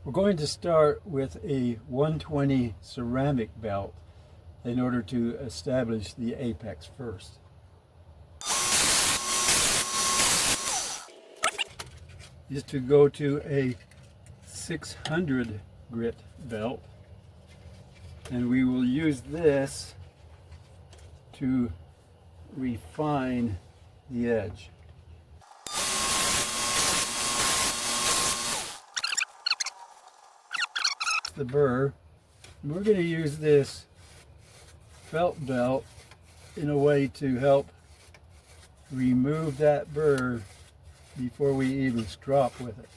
We're going to start with a 120 ceramic belt in order to establish the apex first. Is to go to a 600 grit belt, and we will use this to refine the edge. The burr, and we're going to use this felt belt in a way to help remove that burr before we even strop with it.